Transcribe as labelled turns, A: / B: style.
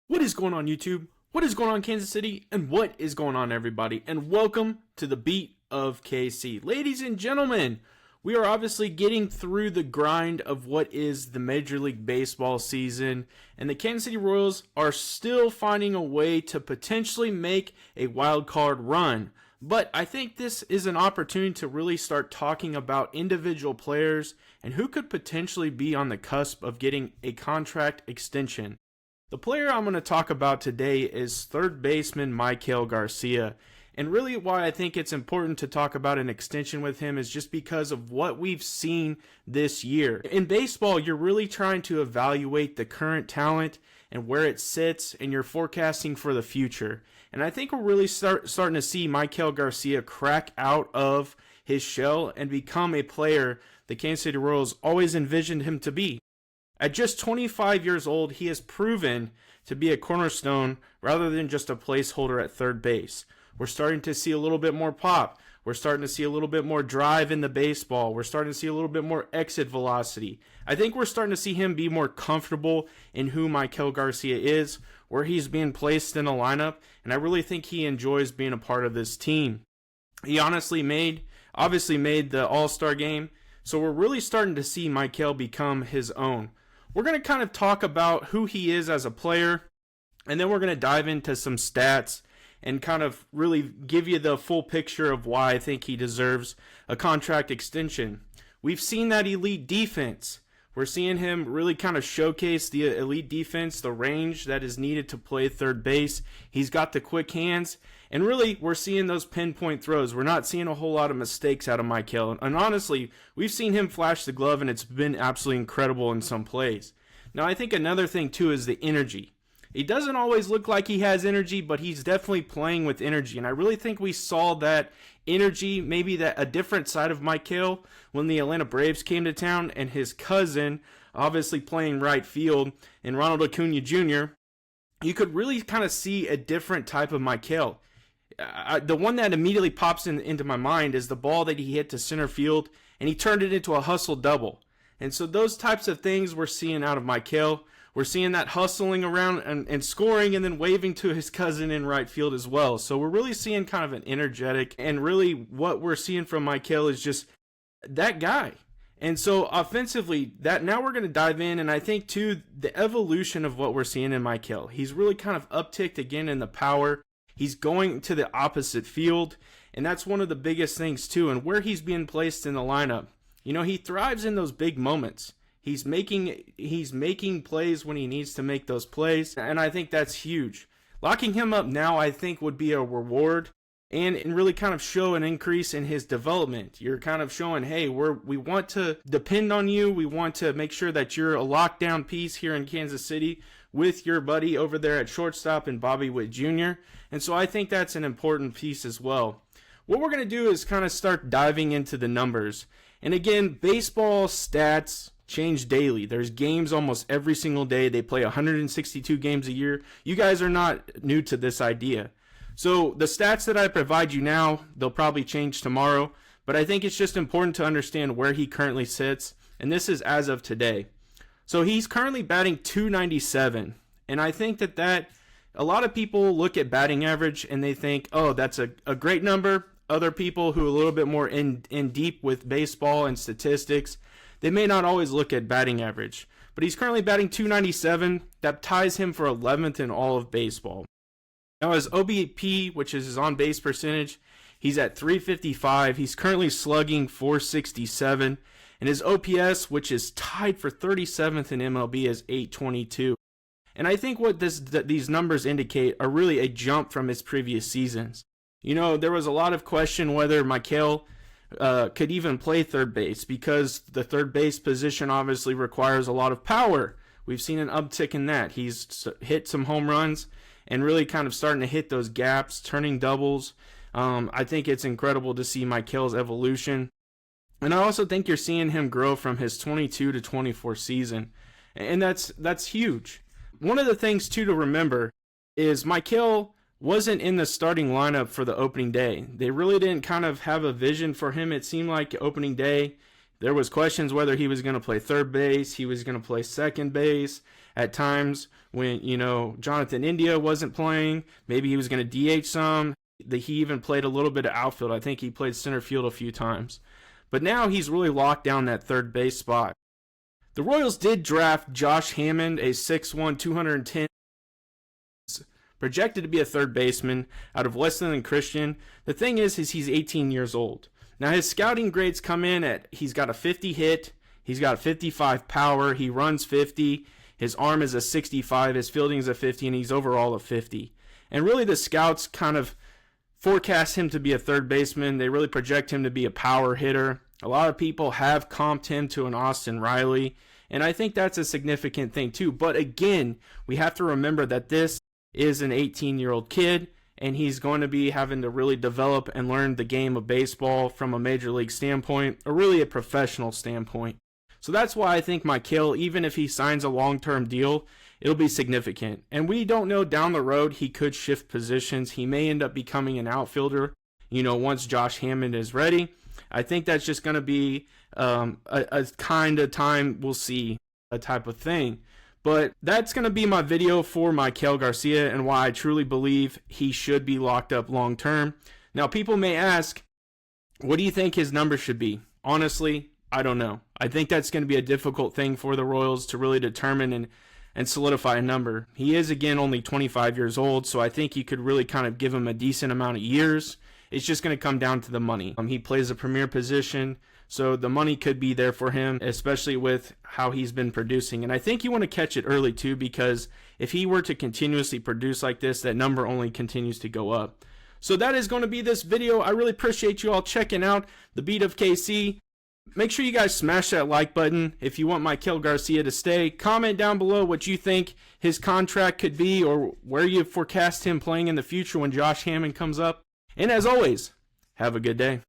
A: What is going on, YouTube? What is going on, Kansas City? And what is going on, everybody? And welcome to the Beat of KC. Ladies and gentlemen, we are obviously getting through the grind of what is the Major League Baseball season, and the Kansas City Royals are still finding a way to potentially make a wild card run. But I think this is an opportunity to really start talking about individual players and who could potentially be on the cusp of getting a contract extension. The player I'm going to talk about today is third baseman Maikel Garcia. And really why I think it's important to talk about an extension with him is just because of what we've seen this year. In baseball, you're really trying to evaluate the current talent and where it sits, and you're forecasting for the future. And I think we're really starting to see Maikel Garcia crack out of his shell and become a player the Kansas City Royals always envisioned him to be. At just 25 years old, he has proven to be a cornerstone rather than just a placeholder at third base. We're starting to see a little bit more pop. We're starting to see a little bit more drive in the baseball. We're starting to see a little bit more exit velocity. I think we're starting to see him be more comfortable in who Maikel Garcia is, where he's being placed in a lineup, and I really think he enjoys being a part of this team. He obviously made the All-Star game, so we're really starting to see Maikel become his own. We're going to kind of talk about who he is as a player, and then we're going to dive into some stats and kind of really give you the full picture of why I think he deserves a contract extension. We've seen that elite defense. We're seeing him really kind of showcase the elite defense, the range that is needed to play third base. He's got the quick hands, and really we're seeing those pinpoint throws. We're not seeing a whole lot of mistakes out of Maikel. And honestly, we've seen him flash the glove, and it's been absolutely incredible in some plays. Now, I think another thing too is the energy. He doesn't always look like he has energy, but he's definitely playing with energy. And I really think we saw that energy, maybe that a different side of Maikel when the Atlanta Braves came to town, and his cousin obviously playing right field in Ronald Acuna Jr. You could really kind of see a different type of Maikel. The one that immediately pops into my mind is the ball that he hit to center field, and he turned it into a hustle double. And so those types of things we're seeing out of Maikel. We're seeing that hustling around and scoring and then waving to his cousin in right field as well. So we're really seeing kind of an energetic, and really what we're seeing from Maikel is just that guy. And so offensively, that now we're going to dive in, and I think too the evolution of what we're seeing in Maikel. He's really kind of upticked again in the power. He's going to the opposite field, and that's one of the biggest things too, and where he's being placed in the lineup. You know, he thrives in those big moments. He's making plays when he needs to make those plays, and I think that's huge. Locking him up now, I think, would be a reward and really kind of show an increase in his development. You're kind of showing, hey, we want to depend on you. We want to make sure that you're a lockdown piece here in Kansas City with your buddy over there at shortstop and Bobby Witt Jr. And so I think that's an important piece as well. What we're going to do is kind of start diving into the numbers. And again, baseball stats change daily. There's games almost every single day. They play 162 games a year. You guys are not new to this idea. So the stats that I provide you now, they'll probably change tomorrow, but I think it's just important to understand where he currently sits, and this is as of today. So he's currently batting .297, and I think that a lot of people look at batting average and they think, oh, that's a great number. Other people who are a little bit more in deep with baseball and statistics, they may not always look at batting average, but he's currently batting .297. That ties him for 11th in all of baseball. Now his OBP, which is his on-base percentage, he's at .355. He's currently slugging .467, and his OPS, which is tied for 37th in MLB, is .822. And I think what these numbers indicate are really a jump from his previous seasons. You know, there was a lot of question whether Maikel could even play third base, because the third base position obviously requires a lot of power. We've seen an uptick in that. He's hit some home runs and really kind of starting to hit those gaps, turning doubles. I think it's incredible to see Maikel's evolution. And I also think you're seeing him grow from his 22 to 24 season. And that's huge. One of the things too to remember is Maikel wasn't in the starting lineup for the opening day. They really didn't kind of have a vision for him. It seemed like opening day, there was questions whether he was going to play third base, he was going to play second base. at times when, Jonathan India wasn't playing. Maybe he was going to DH some. He even played a little bit of outfield. I think he played center field a few times. But now he's really locked down that third base spot. The Royals did draft Josh Hammond, a 6'1", 210, projected to be a third baseman out of Wesleyan and Christian. The thing is he's 18 years old. Now his scouting grades come in at, he's got a 50 hit, he's got 55 power, he runs 50, his arm is a 65, his fielding is a 50, and he's overall a 50. And really the scouts kind of forecast him to be a third baseman. They really project him to be a power hitter. A lot of people have comped him to an Austin Riley, and I think that's a significant thing too. But again, we have to remember that this is an 18-year-old kid, and he's going to be having to really develop and learn the game of baseball from a major league standpoint, or really a professional standpoint. So that's why I think Maikel, even if he signs a long-term deal, it'll be significant. And we don't know, down the road he could shift positions. He may end up becoming an outfielder, once Josh Hammond is ready. I think that's just going to be a kind of time we'll see, a type of thing. But that's going to be my video for Maikel Garcia and why I truly believe he should be locked up long term. Now, people may ask, what do you think his number should be? Honestly, I don't know. I think that's going to be a difficult thing for the Royals to really determine and solidify a number. He is, again, only 25 years old, so I think you could really kind of give him a decent amount of years. It's just going to come down to the money. He plays a premier position, so the money could be there for him, especially with how he's been producing. And I think you want to catch it early too, because if he were to continuously produce like this, that number only continues to go up. So that is going to be this video. I really appreciate you all checking out the Beat of KC. Make sure you guys smash that like button if you want Maikel Garcia to stay. Comment down below what you think his contract could be, or where you forecast him playing in the future when Josh Hammond comes up. And as always, have a good day.